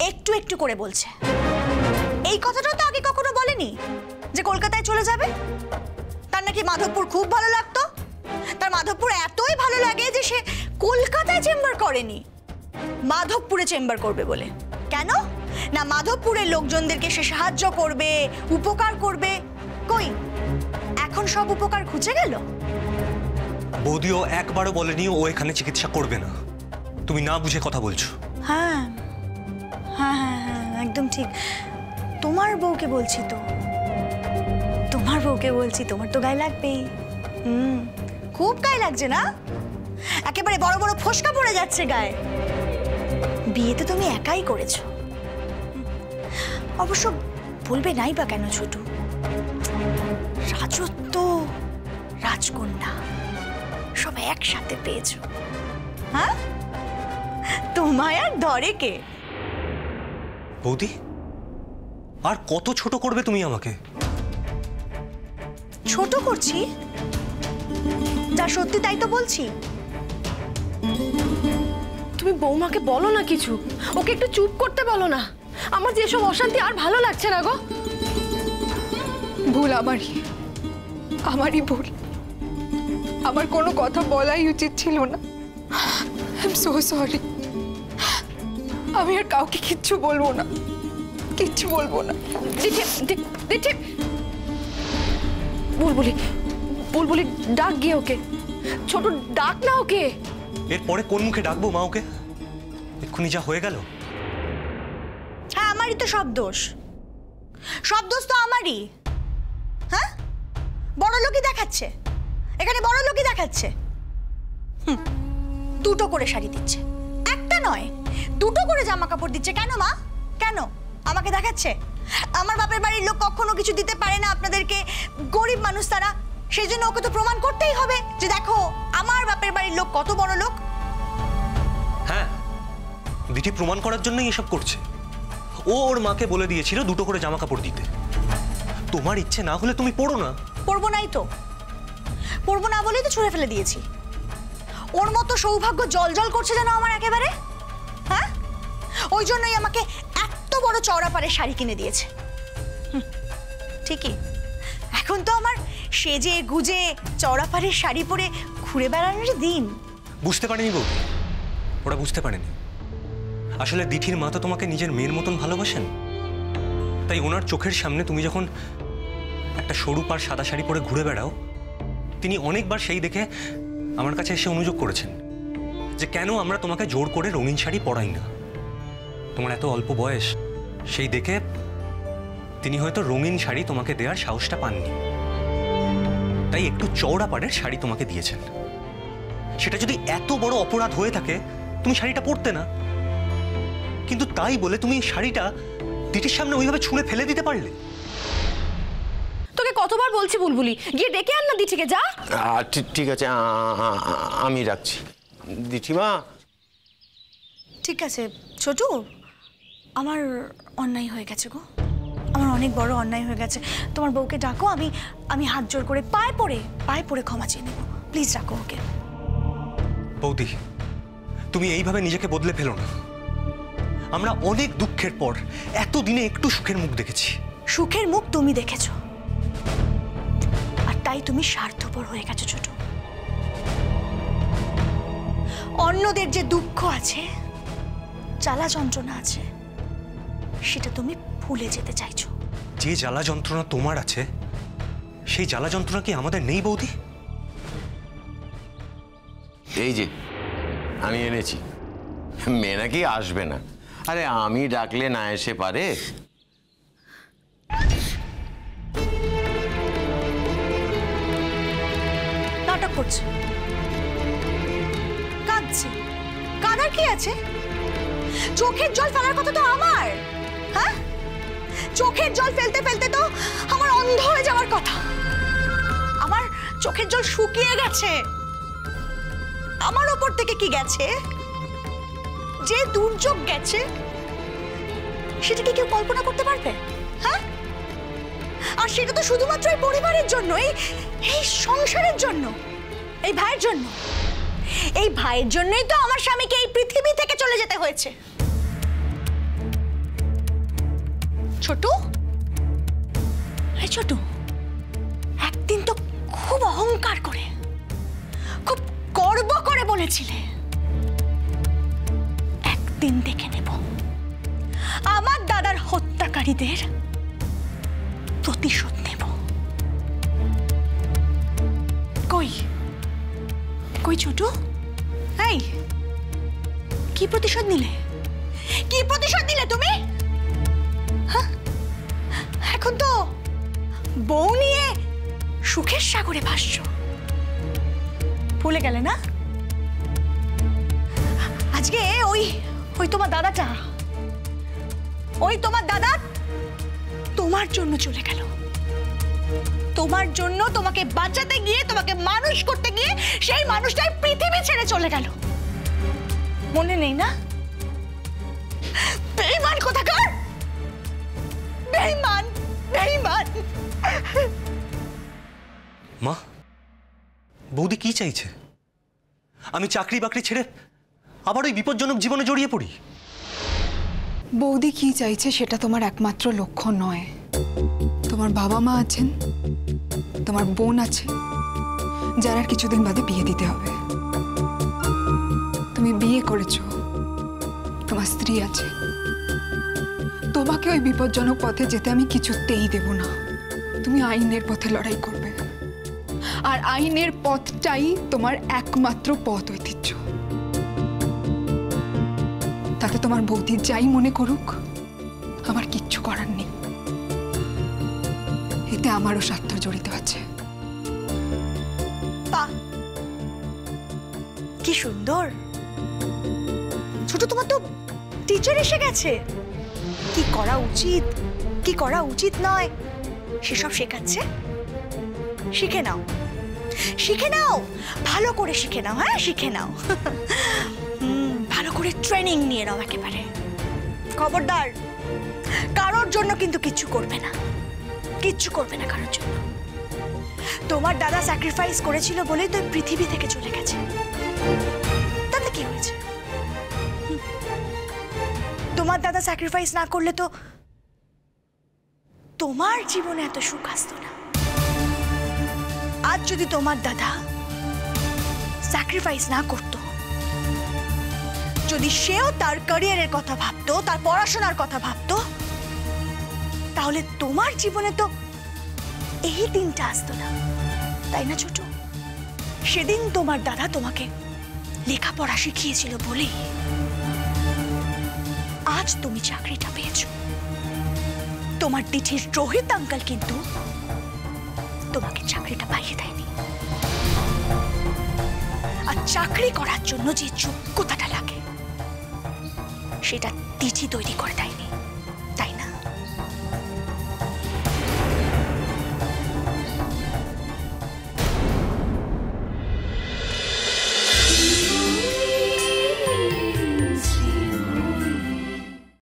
একটু একটু করে বলছে। এই কথাটা তো আগে কখনো বলেনি যে কলকাতায় চলে যাবে। তার নাকি মাধবপুর খুব ভালো লাগতো, তার মাধবপুর এতই ভালো লাগে যে সে কলকাতায় চেম্বার করেনি, মাধবপুরে চেম্বার করবে বলে। কেন না, মাধবপুরের লোকজনদেরকে সে সাহায্য করবে, উপকার করবে। কই এখন সব উপকার ঘুচে গেল? বৌদিও একবারও বলেনি ও এখানে চিকিৎসা করবে না। তুমি না বুঝে কথা বলছো। হ্যাঁ হ্যাঁ হ্যাঁ হ্যাঁ, একদম ঠিক। তোমার বউকে বলছি তো, তোমার বউকে বলছি, তোমার তো গায়ে লাগবেই। খুব গায়ে লাগছে না? একেবারে বড় বড় ফোসকা পড়ে যাচ্ছে গায়ে। বিয়ে তো তুমি একাই করেছো। অবশ্য বলবে নাই বা কেন ছোটু, রাজত্ব রাজকন্যা সব একসাথে পেয়েছো। হ্যাঁ, তোমায় আর ধরে কে? বৌদি আর কত ছোট করবে তুমি আমাকে? ছোট করছি? যা সত্যি তাই তো বলছি। তুমি বৌমাকে বলো না কিছু, ওকে একটু চুপ করতে বলো না। আমার যে এসব অশান্তি আর ভালো লাগছে না গো। ভুল আমারই ভুল। আমার কোনো কথা বলাই উচিত ছিল না। I am so sorry. আমি আর কাউকে কিচ্ছু বলবো না, কিচ্ছু বলবো না। বুলবুলি ডাক গিয়ে ওকে। ছোট ডাক না ওকে। এরপরে কোন মুখে ডাকবো মা ওকে? এক্ষুনি যা হয়ে গেল। হ্যাঁ, আমারই তো সব দোষ। সব দোষ তো আমারই। হ্যাঁ, বড় লোকই দেখাচ্ছে, এখানে বড় লোকই দেখাচ্ছে। দুটো করে শাড়ি দিচ্ছে, একটা নয় দুটো করে জামা কাপড় দিচ্ছে। কেন মা, কেন আমাকে দেখাচ্ছে? আমার বাপের বাড়ির লোক কখনো কিছু দিতে পারে না আপনাদেরকে, গরিব মানুষ তারা, সেই জন্য ওকে তো প্রমাণ করতেই হবে যে দেখো আমার বাপের বাড়ির লোক কত বড় লোক। হ্যাঁ, দিদি প্রমাণ করার জন্যই এসব করছে। ও ওর মাকে বলে দিয়েছিল দুটো করে জামা কাপড় দিতে। তোমার ইচ্ছে না হলে তুমি পড়ো না। পড়বো নাই তো, পড়বো না বলেই তো ছুঁড়ে ফেলে দিয়েছি। ওর মতো সৌভাগ্য জল জল করছে যেন আমার একেবারে। হ্যাঁ, ওই জন্যই আমাকে এত বড় চওড়া পাড়ের শাড়ি কিনে দিয়েছে। ঠিকই, এখন তো আমার সেজে গুজে চওড়া পাড়ের শাড়ি পরে ঘুরে বেড়ানোর দিন। বুঝতে পারেনি বউ, ওরা বুঝতে পারেনি। আসলে দিঠির মা তো তোমাকে নিজের মেয়ের মতন ভালোবাসেন। তাই ওনার চোখের সামনে তুমি যখন একটা সরু পাড় সাদা শাড়ি পরে ঘুরে বেড়াও, তিনি অনেকবার সেই দেখে আমার কাছে এসে অনুযোগ করেছেন যে কেন আমরা তোমাকে জোর করে রঙিন শাড়ি পরাই না। তোমার এত অল্প বয়স, সেই দেখে তিনি হয়তো রঙিন শাড়ি তোমাকে দেওয়ার সাহসটা পাননি, তাই একটু চওড়া পাড়ের শাড়ি তোমাকে দিয়েছেন। সেটা যদি এত বড় অপরাধ হয়ে থাকে তুমি শাড়িটা পরতে না, কিন্তু তাই বলে তুমি শাড়িটা দিঠির সামনে ওইভাবে ছুঁড়ে ফেলে দিতে পারলে? তোকে কতবার বলছি বুলবুলি, গিয়ে ডেকে আন না দিঠিকে, যা। ঠিক আছে, আমি রাখছি। দিঠিমা। ঠিক আছে ছোটু, আমার অন্যায় হয়ে গেছে গো, আমার অনেক বড় অন্যায় হয়ে গেছে। তোমার বউকে ডাকো, আমি হাত জোর করে পায়ে পড়ে ক্ষমা চেয়ে নেব। প্লিজ ডাকো ওকে। বৌদি, তুমি এইভাবে নিজেকে বদলে ফেলো না। আমরা অনেক দুঃখের পর এতদিনে একটু সুখের মুখ দেখেছি। সুখের মুখ তুমি দেখেছো, আর তাই তুমি স্বার্থপর হয়ে গেছো ছোট। অন্যদের যে দুঃখ আছে, জ্বালা যন্ত্রণা আছে, সেটা তুমি ভুলে যেতে চাইছো। যে জ্বালা যন্ত্রণা তোমার আছে, সেই জ্বালা যন্ত্রণা কি আমাদের নেই বৌদি? এই যে আমি এনেছি। মেয়ে নাকি আসবে না? আরে আমি ডাকলে না এসে পারে? নাটক করছে, কাঁদছে। কাঁদার কি আছে? চোখের জল ফেলার কথা তো আমার। হ্যাঁ, চোখের জল ফেলতে ফেলতে তো আমার অন্ধ হয়ে যাওয়ার কথা। আমার চোখের জল শুকিয়ে গেছে। আমার ওপর থেকে কি গেছে, যে দুর্যোগ গেছে, সেটা কি কেউ কল্পনা করতে পারবে? হ্যাঁ, আর সেটা তো শুধুমাত্র এই পরিবারের জন্য, এই সংসারের জন্য, এই ভাইয়ের জন্য। এই ভাইয়ের জন্যই তো আমার স্বামীকে এই পৃথিবী থেকে চলে যেতে হয়েছে। ছোটু, এই ছোটু, একদিন তো খুব অহংকার করে, খুব গর্ব করে বলেছিলে একদিন দেখে নেব আমার দাদার হত্যাকারীদের প্রতিশোধ নেব। কই কই ছোটু, এই কি প্রতিশোধ নিলে? কি প্রতিশোধ নিলে তুমি? হ্যাঁ, এখন তো বউ নিয়ে সুখের সাগরে ভাসছো, ভুলে গেলে না? আজকে ওই ওই তোমার দাদাটা, ওই তোমার দাদা তোমার জন্য চলে গেল, তোমার জন্য, তোমাকে বাঁচাতে গিয়ে, তোমাকে মানুষ করতে গিয়ে সেই মানুষটাই পৃথিবী ছেড়ে চলে গেল। মনে নেই না? বেঈমান কোথাকার, বেঈমান, বেঈমান। মা, বৌদি কি চাইছে? আমি চাকরি বাকরি ছেড়ে আবার ওই বিপজ্জনক জীবনে জড়িয়ে পড়ি? বৌদি কি চাইছে সেটা তোমার একমাত্র লক্ষ্য নয়। তোমার বাবা মা আছেন, তোমার বোন আছে, যার আর কিছুদিন বাদে বিয়ে দিতে হবে। তুমি বিয়ে করেছো, তোমার স্ত্রী আছে। তোমাকে ওই বিপজ্জনক পথে যেতে আমি কিছুতেই দেব না। তুমি আইনের পথে লড়াই করবে, আর আইনের পথটাই তোমার একমাত্র পথ ঐতিহ্য। তাতে তোমার বৌদি যাই মনে করুক, আমার কিচ্ছু করার নেই। এতে আমারও স্বার্থ জড়িত আছে। বাহ, কি সুন্দর। ছোট, তোমার তো টিচার এসে গেছে। কি করা উচিত, কি করা উচিত নয় সেসব শেখাচ্ছে। শিখে নাও, শিখে নাও, ভালো করে শিখে নাও। হ্যাঁ, শিখে নাও, ভালো করে ট্রেনিং নিয়ে নাও একেবারে। খবরদার, কারোর জন্য কিন্তু কিচ্ছু করবে না, কিচ্ছু করবে না কারোর জন্য। তোমার দাদা স্যাক্রিফাইস করেছিল বলেই তো পৃথিবী থেকে চলে গেছে। তাতে কি হয়েছে? তোমার দাদা স্যাক্রিফাইস না করলে তো তোমার জীবনে এত সুখ আসতো না। আজ যদি তোমার দাদা স্যাক্রিফাইস না করতো, যদি সেও তার ক্যারিয়ারের কথা ভাবতো, তার পড়াশোনার কথা ভাবতো, তাহলে তোমার জীবনে তো এই দিনটা আসতো না, তাই না ছোট? সেদিন তোমার দাদা তোমাকে লেখাপড়া শিখিয়েছিল বলেই আজ তুমি চাকরিটা পেয়েছো। তোমার দিঠির রোহিত আঙ্কেল কিন্তু তোমাকে চাকরিটা পাইয়ে দেয়নি। আর চাকরি করার জন্য যে যোগ্যতাটা লাগে সেটা দিঠি তৈরি করে দেয়নি।